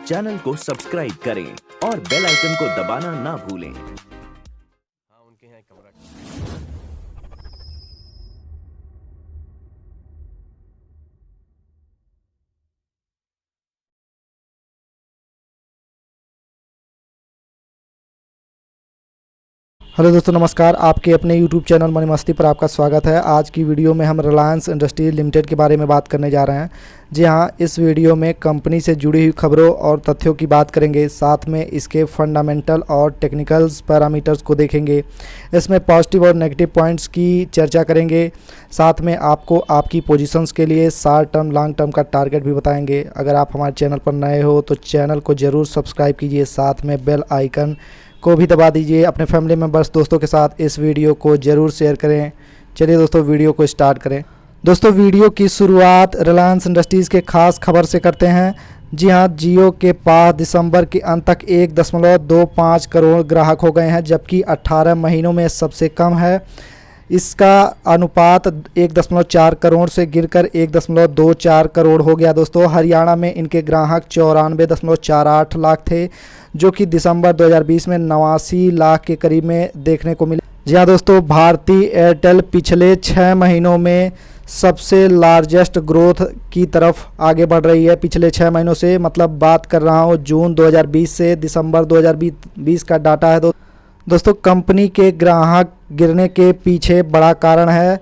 Channel को subscribe करें और बेल आइकन को दबाना ना भूलें। हाँ, उनके यहाँ एक कमरा। हेलो दोस्तों, नमस्कार। आपके अपने YouTube चैनल मनी मस्ती पर आपका स्वागत है। आज की वीडियो में हम रिलायंस इंडस्ट्रीज लिमिटेड के बारे में बात करने जा रहे हैं। जी हाँ, इस वीडियो में कंपनी से जुड़ी हुई खबरों और तथ्यों की बात करेंगे, साथ में इसके फंडामेंटल और टेक्निकल्स पैरामीटर्स को देखेंगे। इसमें पॉजिटिव और नेगेटिव पॉइंट्स की चर्चा करेंगे, साथ में आपको आपकी पोजीशंस के लिए शॉर्ट टर्म लॉन्ग टर्म का टारगेट भी बताएंगे। अगर आप हमारे चैनल पर नए हो तो चैनल को ज़रूर सब्सक्राइब कीजिए, साथ में बेल आइकन को भी दबा दीजिए। अपने फैमिली मेम्बर्स दोस्तों के साथ इस वीडियो को ज़रूर शेयर करें। चलिए दोस्तों, वीडियो को स्टार्ट करें। दोस्तों, वीडियो की शुरुआत रिलायंस इंडस्ट्रीज़ के खास खबर से करते हैं। जी हाँ, जियो के पास दिसंबर के अंत तक 1.25 करोड़ ग्राहक हो गए हैं, जबकि 18 महीनों में सबसे कम है। इसका अनुपात 1.4 करोड़ से गिरकर 1.24 करोड़ हो गया। दोस्तों, हरियाणा में इनके ग्राहक 94.48 लाख थे, जो कि दिसंबर 2020 में 89 लाख के करीब में देखने को मिले। जी हाँ दोस्तों, भारती एयरटेल पिछले 6 महीनों में सबसे लार्जेस्ट ग्रोथ की तरफ आगे बढ़ रही है। पिछले 6 महीनों से, मतलब बात कर रहा हूँ जून 2020 से दिसंबर 2020 का डाटा है। दोस्तों, कंपनी के ग्राहक गिरने के पीछे बड़ा कारण है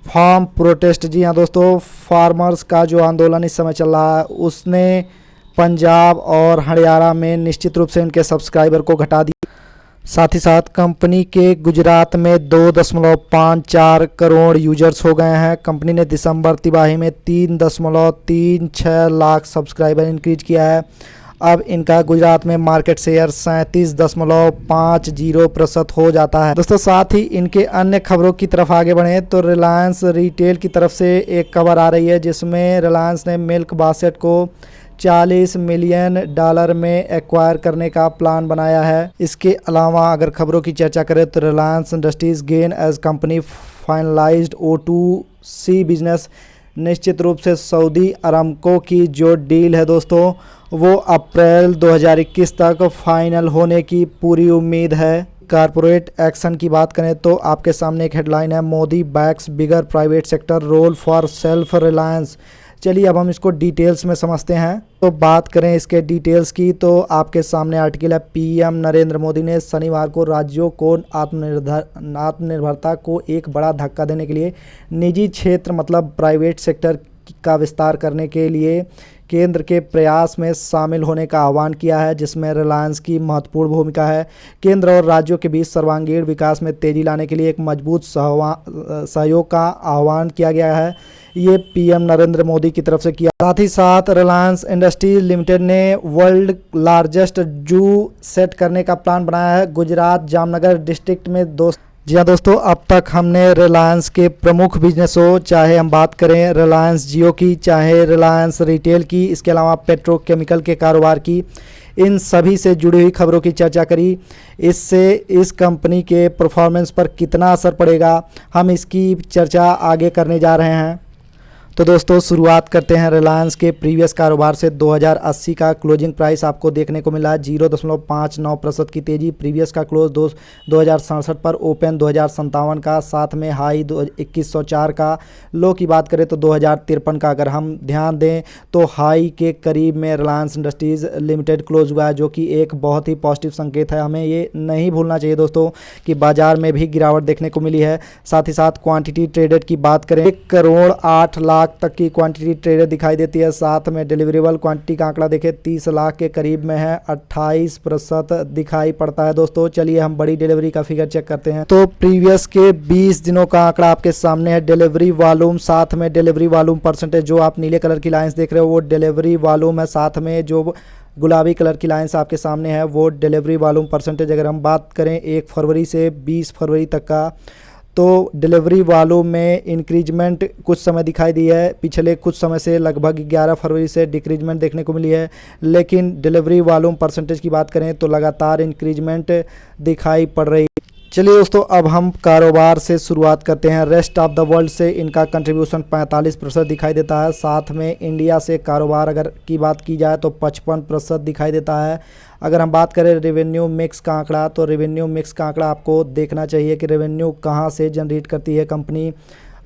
फार्म प्रोटेस्ट। जी हाँ दोस्तों, फार्मर्स का जो आंदोलन इस समय चल रहा है, उसने पंजाब और हरियाणा में निश्चित रूप से इनके सब्सक्राइबर को घटा दिया। साथ ही साथ कंपनी के गुजरात में 2.54 करोड़ यूजर्स हो गए हैं। कंपनी ने दिसंबर तिमाही में 3.36 लाख सब्सक्राइबर इंक्रीज किया है। अब इनका गुजरात में मार्केट शेयर 37.50% हो जाता है। दोस्तों, साथ ही इनके अन्य खबरों की तरफ आगे बढ़ें तो रिलायंस रिटेल की तरफ से एक खबर आ रही है, जिसमें रिलायंस ने मिल्क बास्केट को $40 मिलियन में एक्वायर करने का प्लान बनाया है। इसके अलावा अगर खबरों की चर्चा करें तो Reliance Industries gain as company finalised O2C business. निश्चित रूप से सऊदी अरामको की जो डील है दोस्तों, वो अप्रैल 2021 तक फाइनल होने की पूरी उम्मीद है। कारपोरेट एक्शन की बात करें तो आपके सामने एक हेडलाइन है, Modi backs bigger private sector role for self Reliance. चलिए अब हम इसको डिटेल्स में समझते हैं। तो बात करें इसके डिटेल्स की तो आपके सामने आर्टिकल है, पीएम नरेंद्र मोदी ने शनिवार को राज्यों को आत्मनिर्भरता को एक बड़ा धक्का देने के लिए निजी क्षेत्र मतलब प्राइवेट सेक्टर का विस्तार करने के लिए केंद्र के प्रयास में शामिल होने का आह्वान किया है, जिसमें रिलायंस की महत्वपूर्ण भूमिका है। केंद्र और राज्यों के बीच सर्वांगीण विकास में तेजी लाने के लिए एक मजबूत सहयोग का आह्वान किया गया है। ये पीएम नरेंद्र मोदी की तरफ से किया। साथ ही साथ रिलायंस इंडस्ट्रीज लिमिटेड ने वर्ल्ड लार्जेस्ट जू सेट करने का प्लान बनाया है गुजरात जामनगर डिस्ट्रिक्ट में। जी हाँ दोस्तों, अब तक हमने रिलायंस के प्रमुख बिजनेस हो, चाहे हम बात करें रिलायंस जियो की, चाहे रिलायंस रिटेल की, इसके अलावा पेट्रोकेमिकल के कारोबार की, इन सभी से जुड़ी हुई खबरों की चर्चा करी। इससे इस कंपनी के परफॉर्मेंस पर कितना असर पड़ेगा, हम इसकी चर्चा आगे करने जा रहे हैं। तो दोस्तों, शुरुआत करते हैं रिलायंस के प्रीवियस कारोबार से। 2080 का क्लोजिंग प्राइस आपको देखने को मिला है, 0.59% की तेज़ी। प्रीवियस का क्लोज 2067 पर, ओपन 2057 का, साथ में हाई 2104 का। लो की बात करें तो 2053 का अगर हम ध्यान दें तो हाई के करीब में रिलायंस इंडस्ट्रीज़ लिमिटेड क्लोज हुआ है, जो कि एक बहुत ही पॉजिटिव संकेत है। हमें ये नहीं भूलना चाहिए दोस्तों कि बाजार में भी गिरावट देखने को मिली है। साथ ही साथ क्वांटिटी ट्रेडेड की बात करें, 1.08 करोड़ तक की क्वांटिटी ट्रेडेड दिखाई देती है। साथ में डिलीवरेबल क्वांटिटी का आंकड़ा देखें 30 लाख के करीब में है, 28% दिखाई पड़ता है। दोस्तों, चलिए हम बड़ी डिलीवरी का फिगर चेक करते हैं। तो प्रीवियस के 20 दिनों का आंकड़ा आपके सामने है, डिलीवरी वॉल्यूम, साथ में डिलीवरी वॉल्यूम परसेंटेज। जो आप नीले कलर की लाइंस देख रहे हो वो डिलीवरी वॉल्यूम है, साथ में जो गुलाबी कलर की लाइंस आपके सामने है वो डिलीवरी वॉल्यूम परसेंटेज। अगर हम बात करें 1 फरवरी से 20 फरवरी तक का, तो डिलीवरी वॉल्यूम में इंक्रीजमेंट कुछ समय दिखाई दी है, पिछले कुछ समय से लगभग 11 फरवरी से डिक्रीजमेंट देखने को मिली है। लेकिन डिलीवरी वॉल्यूम परसेंटेज की बात करें तो लगातार इंक्रीजमेंट दिखाई पड़ रही है। चलिए दोस्तों, अब हम कारोबार से शुरुआत करते हैं। रेस्ट ऑफ द वर्ल्ड से इनका कंट्रीब्यूशन 45% दिखाई देता है। साथ में इंडिया से कारोबार अगर की बात की जाए तो 55% दिखाई देता है। अगर हम बात करें रेवेन्यू मिक्स का आंकड़ा, तो रेवेन्यू मिक्स का आंकड़ा आपको देखना चाहिए कि रेवेन्यू कहाँ से जनरेट करती है कंपनी।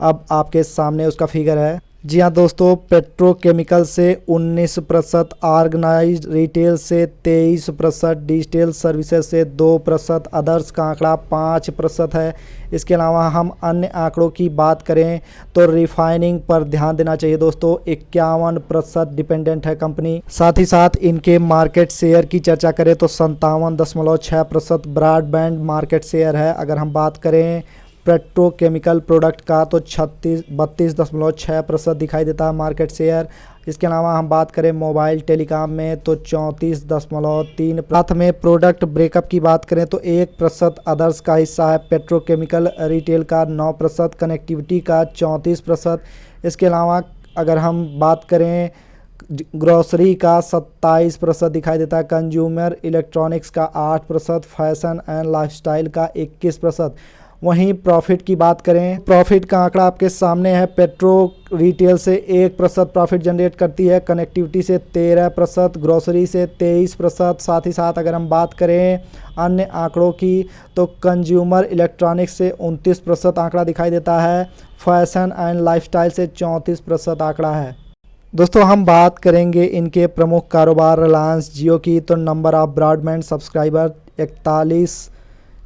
अब आपके सामने उसका फिगर है। जी हाँ दोस्तों, पेट्रोकेमिकल से 19%, ऑर्गेनाइज्ड रिटेल से 23%, डिजिटल सर्विसेज से 2%, अदर्स का आंकड़ा 5% है। इसके अलावा हम अन्य आंकड़ों की बात करें तो रिफाइनिंग पर ध्यान देना चाहिए दोस्तों, 51% डिपेंडेंट है कंपनी। साथ ही साथ इनके मार्केट शेयर की चर्चा करें तो 57.6% ब्रॉडबैंड मार्केट शेयर है। अगर हम बात करें पेट्रोकेमिकल प्रोडक्ट का तो 32.6% दिखाई देता है मार्केट शेयर। इसके अलावा हम बात करें मोबाइल टेलीकॉम में तो 34.3। साथ में प्रोडक्ट ब्रेकअप की बात करें तो 1% अदर्स का हिस्सा है, पेट्रोकेमिकल रिटेल का 9%, कनेक्टिविटी का 34%। इसके अलावा अगर हम बात करें ग्रोसरी का 27% दिखाई देता है, कंज्यूमर इलेक्ट्रॉनिक्स का 8%, फैशन एंड लाइफस्टाइल का 21%। वहीं प्रॉफिट की बात करें, प्रॉफिट का आंकड़ा आपके सामने है। पेट्रो रिटेल से 1% प्रॉफिट जनरेट करती है, कनेक्टिविटी से 13%, ग्रोसरी से 23%। साथ ही साथ अगर हम बात करें अन्य आंकड़ों की तो कंज्यूमर इलेक्ट्रॉनिक्स से 29% आंकड़ा दिखाई देता है, फैशन एंड लाइफस्टाइल से 34% आंकड़ा है। दोस्तों हम बात करेंगे इनके प्रमुख कारोबार रिलायंस जियो की, तो number of broadband subscriber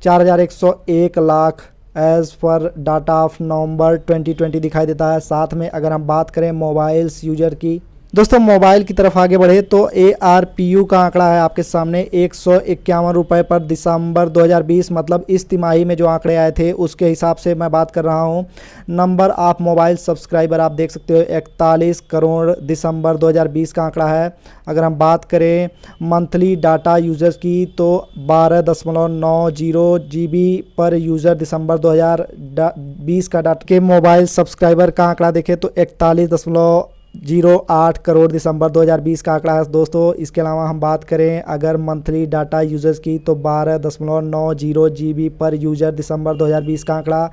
4,101 lakh as per data of November 2020 दिखाई देता है। साथ में अगर हम बात करें मोबाइल्स यूजर की, दोस्तों मोबाइल की तरफ आगे बढ़े तो ARPU का आंकड़ा है आपके सामने 151 रुपये पर दिसंबर 2020, मतलब इस तिमाही में जो आंकड़े आए थे उसके हिसाब से मैं बात कर रहा हूं। नंबर ऑफ मोबाइल सब्सक्राइबर आप देख सकते हो 41 करोड़ दिसंबर 2020 का आंकड़ा है। अगर हम बात करें मंथली डाटा यूजर्स की तो 12.90 GB पर यूज़र दिसंबर 2020 का डाटा के मोबाइल सब्सक्राइबर का आंकड़ा देखें तो 41.08 करोड़ दिसंबर 2020 का आंकड़ा है दोस्तों। इसके अलावा हम बात करें अगर मंथली डाटा यूजर्स की तो 12.90 GB पर यूज़र दिसंबर 2020 का आंकड़ा।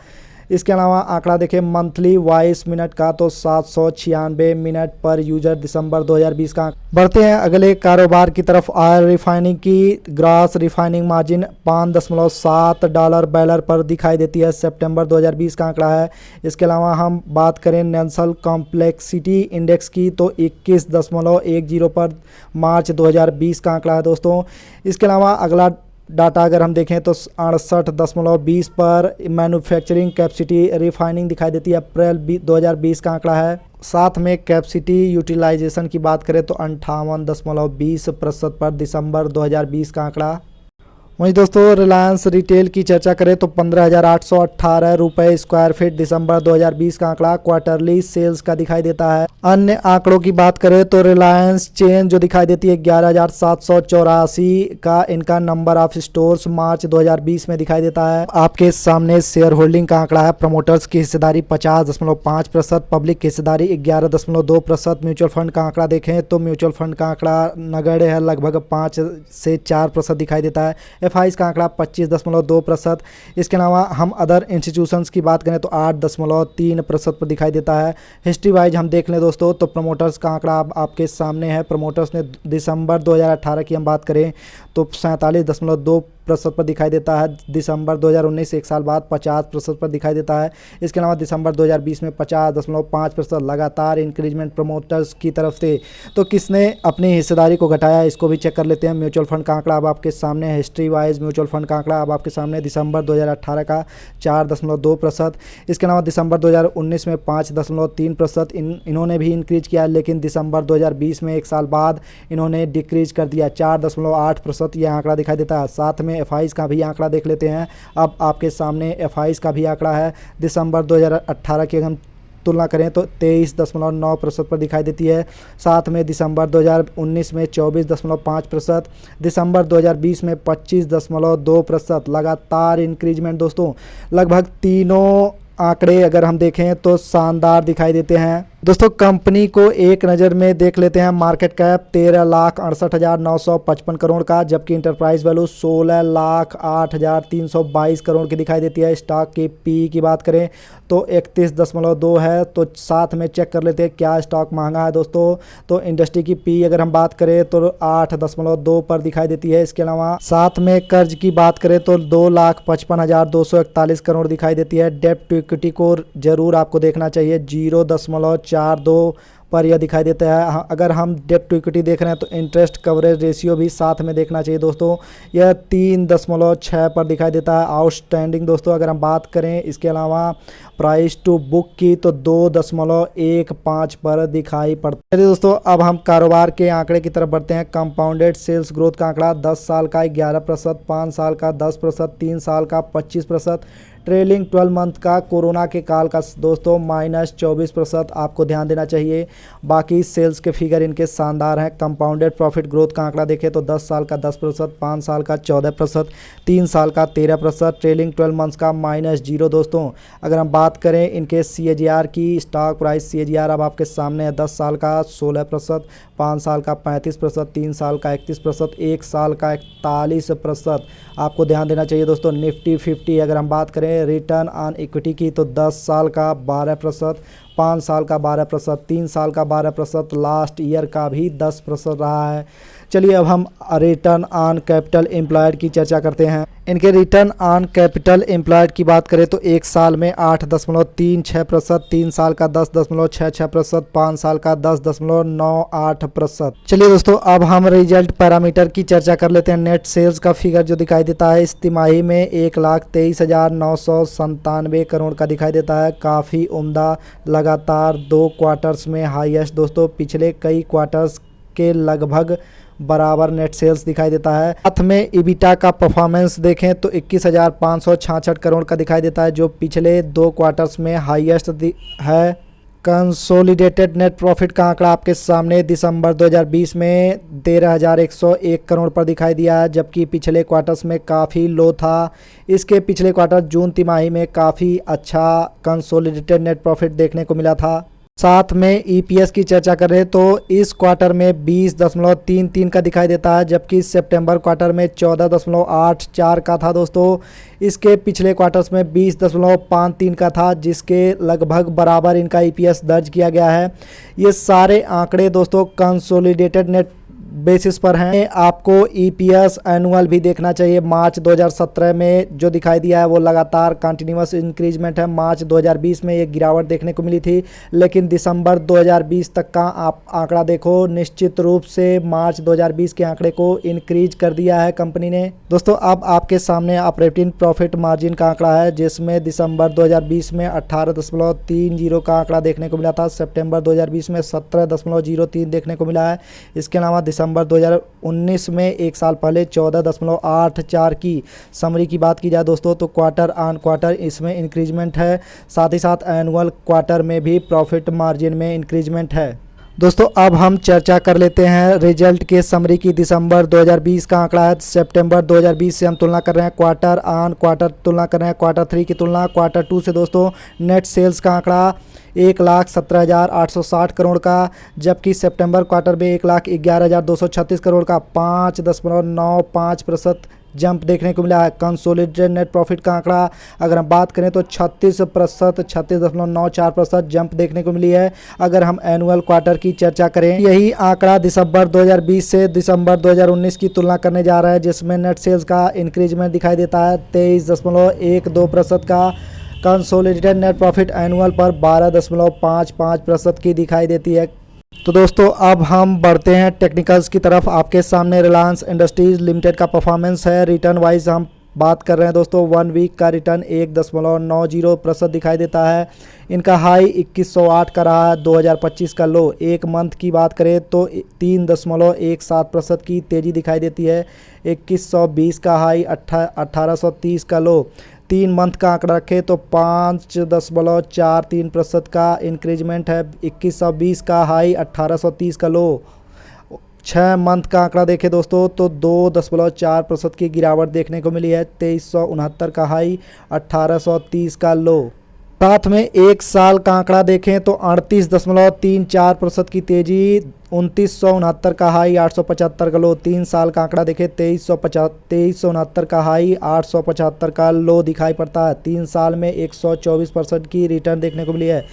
इसके अलावा आंकड़ा देखें मंथली वॉइस मिनट का तो 796 मिनट पर यूजर दिसंबर 2020 का। बढ़ते हैं अगले कारोबार की तरफ। ऑयल रिफाइनिंग की ग्रॉस रिफाइनिंग मार्जिन $5.7 बैरल पर दिखाई देती है, सितंबर 2020 का आंकड़ा है। इसके अलावा हम बात करें नेशनल कॉम्प्लेक्सिटी इंडेक्स की तो 21.10 पर मार्च 2020 का आंकड़ा है दोस्तों। इसके अलावा अगला डाटा अगर हम देखें तो 68.20 पर मैन्युफैक्चरिंग कैपेसिटी रिफाइनिंग दिखाई देती है, अप्रैल 2020 का आंकड़ा है। साथ में कैपेसिटी यूटिलाइजेशन की बात करें तो 58.20% पर दिसंबर 2020 का आंकड़ा। वहीं दोस्तों रिलायंस रिटेल की चर्चा करें तो 15,818 रुपये स्क्वायर फीट दिसंबर 2020 का आंकड़ा क्वार्टरली सेल्स का दिखाई देता है। अन्य आंकड़ों की बात करें तो रिलायंस चेन जो दिखाई देती है 11,784 का इनका नंबर ऑफ स्टोर्स मार्च 2020 में दिखाई देता है। आपके सामने शेयर होल्डिंग का आंकड़ा है। प्रमोटर्स की हिस्सेदारी 50.5%, पब्लिक की हिस्सेदारी 11.2%। म्यूचुअल फंड का आंकड़ा देखें तो म्यूचुअल फंड का आंकड़ा नगण्य है, लगभग 5 से 4% दिखाई देता है। FIs का आंकड़ा 25.2%। इसके अलावा हम अदर इंस्टीट्यूशंस की बात करें तो 8.3% पर दिखाई देता है। हिस्ट्री वाइज हम देख लें दोस्तों तो प्रमोटर्स का आंकड़ा आपके सामने है। प्रमोटर्स ने दिसंबर 2018 की हम बात करें तो 47.2% पर दिखाई देता है। दिसंबर 2019 से एक साल बाद 50% पर दिखाई देता है। इसके अलावा दिसंबर 2020 में 50.5% लगातार इंक्रीजमेंट प्रमोटर्स की तरफ से। तो किसने अपनी हिस्सेदारी को घटाया इसको भी चेक कर लेते हैं। म्यूचुअल फंड का आंकड़ा अब आपके सामने है। हिस्ट्री वाइज म्यूचुअल फंड का आंकड़ा अब आपके सामने दिसंबर 2018 का 4.2%। इसके अलावा दिसंबर 2019 में 5.3% इन्होंने भी इंक्रीज किया, लेकिन दिसंबर 2020 में एक साल बाद इन्होंने डिक्रीज कर दिया 4.8%। यह आंकड़ा दिखाई देता है। साथ में FIs का भी आंकड़ा देख लेते हैं। अब आपके सामने FIs का भी आंकड़ा है। दिसंबर 2018 की हम तुलना करें तो 23.9% पर दिखाई देती है। साथ में दिसंबर 2019 में 24.5%, दिसंबर 2020 में 25.2%। लगातार इंक्रीजमेंट दोस्तों। लगभग तीनों आंकड़े अगर हम देखें तो शानदार दिखाई देते हैं। दोस्तों कंपनी को एक नज़र में देख लेते हैं। मार्केट कैप 13,68,955 करोड़ का, जबकि इंटरप्राइज वैल्यू 16,08,322 करोड़ की दिखाई देती है। स्टॉक की पी की बात करें तो 31.2 है। तो साथ में चेक कर लेते हैं क्या स्टॉक महंगा है दोस्तों। तो इंडस्ट्री की पी अगर हम बात करें तो 8.2 पर दिखाई देती है। इसके अलावा साथ में कर्ज की बात करें तो 2,55,241 करोड़ दिखाई देती है। डेब्ट टू इक्विटी को जरूर आपको देखना चाहिए, 0.42 पर यह दिखाई देता है। अगर हम डेब्ट टू इक्विटी देख रहे हैं तो इंटरेस्ट कवरेज रेशियो भी साथ में देखना चाहिए दोस्तों, यह 3.6 पर दिखाई देता है। आउटस्टैंडिंग दोस्तों अगर हम बात करें इसके अलावा प्राइस टू बुक की तो 2.15 पर दिखाई पड़ता है। चलिए दोस्तों अब हम कारोबार के आंकड़े की तरफ बढ़ते हैं। कंपाउंडेड सेल्स ग्रोथ का आंकड़ा 10 साल का 11%, 5 साल का 10%, 3 साल का 25%, ट्रेलिंग 12 मंथ का कोरोना के काल का दोस्तों -24% आपको ध्यान देना चाहिए। बाकी सेल्स के फिगर इनके शानदार हैं। कंपाउंडेड प्रॉफिट ग्रोथ का आंकड़ा देखें तो 10 साल का 10%, 5 साल का 14%, 3 साल का 13%, ट्रेलिंग 12 मंथ्स का -0 दोस्तों। अगर हम बात करें इनके CAGR की, स्टॉक प्राइस CAGR अब आपके सामने है। 10 साल का 16%, 5 साल का 35%, 3 साल का 31%, 1 साल का 41% आपको ध्यान देना चाहिए दोस्तों। निफ्टी 50 अगर हम बात करें रिटर्न ऑन इक्विटी की तो 10 साल का 12%, 5 साल का 12%, 3 साल का 12%, लास्ट ईयर का भी 10% रहा है। चलिए अब हम रिटर्न ऑन कैपिटल एम्प्लॉयड की चर्चा करते हैं। इनके रिटर्न ऑन कैपिटल एम्प्लॉयड की बात करें तो 1 साल में 8.36%, 3 साल का 10.66%, 5 साल का 10.98%। चलिए दोस्तों अब हम रिजल्ट पैरामीटर की चर्चा कर लेते हैं। नेट सेल्स का फिगर जो दिखाई देता है इस तिमाही में 1,23,997 करोड़ का दिखाई देता है। काफ़ी उम्दा, लगातार 2 क्वार्टर्स में हाईएस्ट दोस्तों, पिछले कई क्वार्टर्स के लगभग बराबर नेट सेल्स दिखाई देता है। साथ में इबिटा का परफॉर्मेंस देखें तो 21,566 करोड़ का दिखाई देता है, जो पिछले 2 क्वार्टर्स में हाईएस्ट है। कंसोलिडेटेड नेट प्रॉफिट का आंकड़ा आपके सामने दिसंबर 2020 में 13,101 करोड़ पर दिखाई दिया है, जबकि पिछले क्वार्टर्स में काफ़ी लो था। इसके पिछले क्वार्टर जून तिमाही में काफ़ी अच्छा कंसोलिडेटेड नेट प्रॉफिट देखने को मिला था। साथ में EPS की चर्चा करें तो इस क्वार्टर में 20.33 का दिखाई देता है, जबकि सितंबर क्वार्टर में 14.84 का था दोस्तों। इसके पिछले क्वार्टर्स में 20.53 का था, जिसके लगभग बराबर इनका EPS दर्ज किया गया है। ये सारे आंकड़े दोस्तों कंसोलिडेटेड नेट बेसिस पर हैं। आपको EPS एनुअल भी देखना चाहिए। मार्च 2017 में जो दिखाई दिया है वो लगातार कंटिन्यूअस इंक्रीजमेंट है। मार्च 2020 में एक गिरावट देखने को मिली थी, लेकिन दिसंबर 2020 तक का आप आंकड़ा देखो, निश्चित रूप से मार्च 2020 के आंकड़े को इंक्रीज कर दिया है कंपनी ने। दोस्तों अब आपके सामने ऑपरेटिंग प्रॉफिट मार्जिन का आंकड़ा है, जिसमें दिसंबर 2020 में 18.30 का आंकड़ा देखने को मिला था। सितंबर 2020 में 17.03 देखने को मिला है। इसके अलावा दिसंबर 2019 में एक साल पहले 14.84 की समरी की बात की जाए दोस्तों तो क्वार्टर ऑन क्वार्टर इसमें इंक्रीजमेंट है। साथ ही साथ एनुअल क्वार्टर में भी प्रॉफिट मार्जिन में इंक्रीजमेंट है। दोस्तों अब हम चर्चा कर लेते हैं रिजल्ट के समरी की। दिसंबर 2020 का आंकड़ा है, सितंबर 2020 से हम तुलना कर रहे हैं, क्वार्टर ऑन क्वार्टर तुलना कर रहे हैं, क्वार्टर 3 की तुलना क्वार्टर 2 से। दोस्तों नेट सेल्स का आंकड़ा 1,17,860 करोड़ का, जबकि सितंबर क्वार्टर में 1,11,236 करोड़ का 5.95% जंप देखने को मिला है। कंसोलिडेटेड नेट प्रॉफिट का आंकड़ा अगर हम बात करें तो 36.94% जंप देखने को मिली है। अगर हम एनुअल क्वार्टर की चर्चा करें, यही आंकड़ा दिसंबर 2020 से दिसंबर 2019 की तुलना करने जा रहा है, जिसमें नेट सेल्स का इंक्रीजमेंट दिखाई देता है 23.12% का। कंसोलिडेटेड नेट प्रॉफिट एनुअल पर 12.55% की दिखाई देती है। तो दोस्तों अब हम बढ़ते हैं टेक्निकल्स की तरफ। आपके सामने रिलायंस इंडस्ट्रीज लिमिटेड का परफॉर्मेंस है। रिटर्न वाइज हम बात कर रहे हैं दोस्तों, 1 वीक का रिटर्न 1.90% दिखाई देता है। इनका हाई 2108 का रहा है, 2025 का लो। एक मंथ की बात करें तो 3.17% की तेज़ी दिखाई देती है। 2120 का हाई, 1830 का लो। 3 मंथ का आंकड़ा रखें तो 5.43% का इंक्रीजमेंट है। 2120 का हाई, 1830 का लो। 6 मंथ का आंकड़ा देखें दोस्तों तो 2.4% की गिरावट देखने को मिली है। 2369 का हाई, 1830 का लो। साथ में एक साल का आंकड़ा देखें तो 38.34% की तेजी, 2969 का हाई, 875 का लो। 3 साल का आंकड़ा देखें 2369 का हाई, 875 का लो दिखाई पड़ता है। 3 साल में 124% की रिटर्न देखने को मिली है।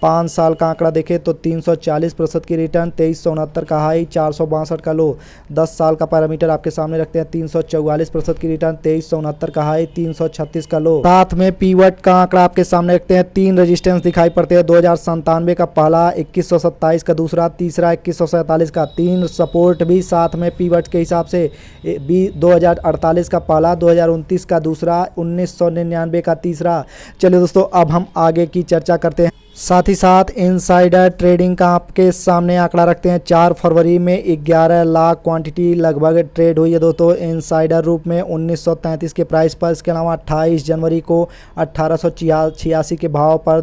5 साल का आंकड़ा देखें तो 340% की रिटर्न, 2369 का हाई, 462 का लो। 10 साल का पैरामीटर आपके सामने रखते हैं, 344% की रिटर्न, 2369 का हाई, 336 का लो। साथ में पीवट का आंकड़ा आपके सामने रखते हैं। 3 रेजिस्टेंस दिखाई पड़ते हैं, 2097 का पहला, 2127 का दूसरा, तीसरा 2147 का। 3 सपोर्ट भी साथ में पीवट के हिसाब से 2048 का पहला, 2029 का दूसरा, 1999 का तीसरा। चलिए दोस्तों, अब हम आगे की चर्चा करते हैं। साथ ही साथ इनसाइडर ट्रेडिंग का आपके सामने आंकड़ा रखते हैं। 4 फरवरी में 11 लाख क्वांटिटी लगभग ट्रेड हुई है दोस्तों इनसाइडर रूप में 1933 के प्राइस पर। इसके अलावा 28 जनवरी को 1886 के भाव पर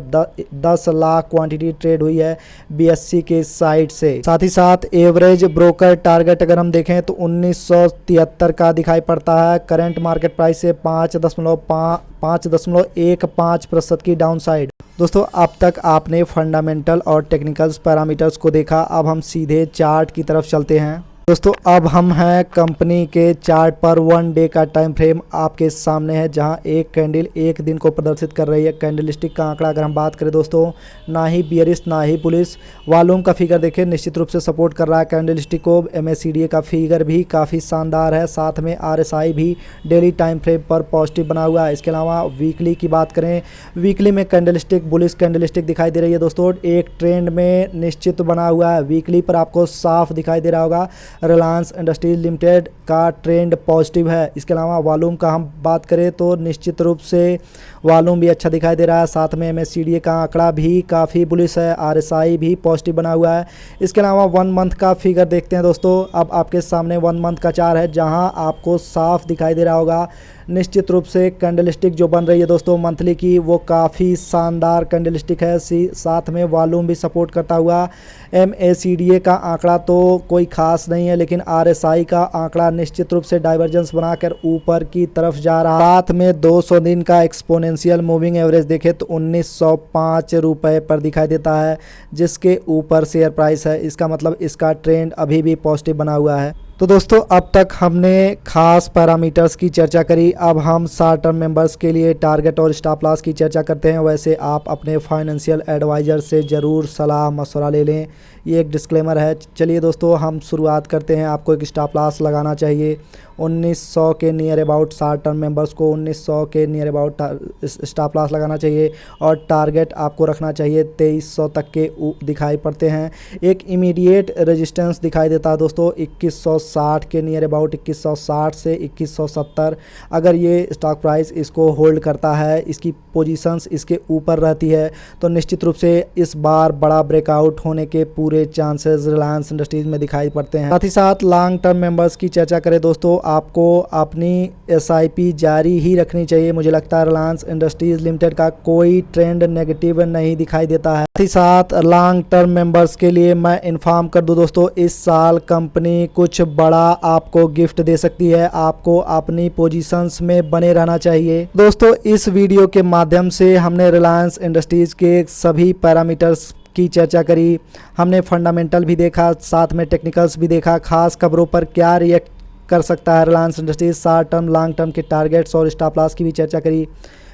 10 लाख क्वांटिटी ट्रेड हुई है BSE के साइड से। साथ ही साथ एवरेज ब्रोकर टारगेट अगर हम देखें तो 1973 का दिखाई पड़ता है। करंट मार्केट प्राइस से 5.15% की डाउन साइड। दोस्तों, अब तक आपने फंडामेंटल और टेक्निकल्स पैरामीटर्स को देखा। अब हम सीधे चार्ट की तरफ चलते हैं। दोस्तों, अब हम हैं कंपनी के चार्ट पर। 1 डे का टाइम फ्रेम आपके सामने है, जहां एक कैंडल एक दिन को प्रदर्शित कर रही है। कैंडलस्टिक का आंकड़ा अगर हम बात करें दोस्तों, ना ही बियरिश ना ही बुलिश। वॉल्यूम का फिगर देखिए, निश्चित रूप से सपोर्ट कर रहा है कैंडलस्टिक को। MACD का फिगर भी काफ़ी शानदार है। साथ में RSI भी डेली टाइम फ्रेम पर पॉजिटिव बना हुआ है। इसके अलावा वीकली की बात करें, वीकली में कैंडलस्टिक बुलिश कैंडलस्टिक दिखाई दे रही है दोस्तों। एक ट्रेंड में निश्चित बना हुआ है। वीकली पर आपको साफ दिखाई दे रहा होगा रिलायंस इंडस्ट्रीज लिमिटेड का ट्रेंड पॉजिटिव है। इसके अलावा वॉल्यूम का हम बात करें तो निश्चित रूप से वॉल्यूम भी अच्छा दिखाई दे रहा है। साथ में MACD का आंकड़ा भी काफ़ी बुलिश है। RSI भी पॉजिटिव बना हुआ है। इसके अलावा 1 मंथ का फिगर देखते हैं दोस्तों। अब आपके सामने 1 मंथ का चार्ट है, जहां आपको साफ दिखाई दे रहा होगा निश्चित रूप से कैंडलस्टिक जो बन रही है दोस्तों मंथली की, वो काफ़ी शानदार कैंडलस्टिक है। साथ में वॉल्यूम भी सपोर्ट करता हुआ। MACD का आंकड़ा तो कोई खास नहीं है, लेकिन RSI का आंकड़ा निश्चित रूप से डाइवर्जेंस बनाकर ऊपर की तरफ जा रहा है। साथ में 200 दिन का एक्सपोनेंशियल मूविंग एवरेज देखें तो 1905 रुपये पर दिखाई देता है, जिसके ऊपर शेयर प्राइस है। इसका मतलब इसका ट्रेंड अभी भी पॉजिटिव बना हुआ है। तो दोस्तों, अब तक हमने खास पैरामीटर्स की चर्चा करी। अब हम शॉर्ट टर्म मेंबर्स के लिए टारगेट और स्टॉप लॉस की चर्चा करते हैं। वैसे आप अपने फाइनेंशियल एडवाइज़र से ज़रूर सलाह मशवरा ले लें, ये एक डिस्क्लेमर है। चलिए दोस्तों, हम शुरुआत करते हैं। आपको एक स्टॉप लॉस लगाना चाहिए 1900 के near about. Short term members को 1900 के नियर अबाउट स्टॉप लॉस लगाना चाहिए, और टारगेट आपको रखना चाहिए 2300 तक के दिखाई पड़ते हैं। एक इमीडिएट रेजिस्टेंस दिखाई देता है दोस्तों 2160 के नियर अबाउट, 2160 से 2170। अगर ये स्टॉक प्राइस इसको होल्ड करता है, इसकी पोजीशंस इसके ऊपर रहती है, तो निश्चित रूप से इस बार बड़ा ब्रेकआउट होने के पूरे चांसेस रिलायंस इंडस्ट्रीज में दिखाई पड़ते हैं। साथ ही साथ लॉन्ग टर्म मेंबर्स की चर्चा करें दोस्तों, आपको अपनी SIP जारी ही रखनी चाहिए। मुझे लगता है रिलायंस इंडस्ट्रीज लिमिटेड का कोई ट्रेंड नेगेटिव नहीं दिखाई देता है। साथ ही साथ लॉन्ग टर्म मेंबर्स के लिए मैं इन्फॉर्म कर दूं दोस्तों, इस साल कंपनी कुछ बड़ा आपको गिफ्ट दे सकती है। आपको अपनी पोजीशंस में बने रहना चाहिए। दोस्तों, इस वीडियो के माध्यम से हमने रिलायंस इंडस्ट्रीज के सभी पैरामीटर्स की चर्चा करी। हमने फंडामेंटल भी देखा, साथ में टेक्निकल्स भी देखा। खास खबरों पर क्या रिएक्ट कर सकता है Reliance industries, short term long term के टारगेट्स और स्टॉप लॉस की भी चर्चा करी।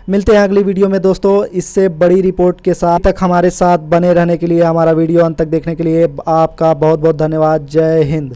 मिलते हैं अगली वीडियो में दोस्तों, इससे बड़ी रिपोर्ट के साथ। तक हमारे साथ बने रहने के लिए, हमारा वीडियो अंत तक देखने के लिए आपका बहुत बहुत धन्यवाद। जय हिंद।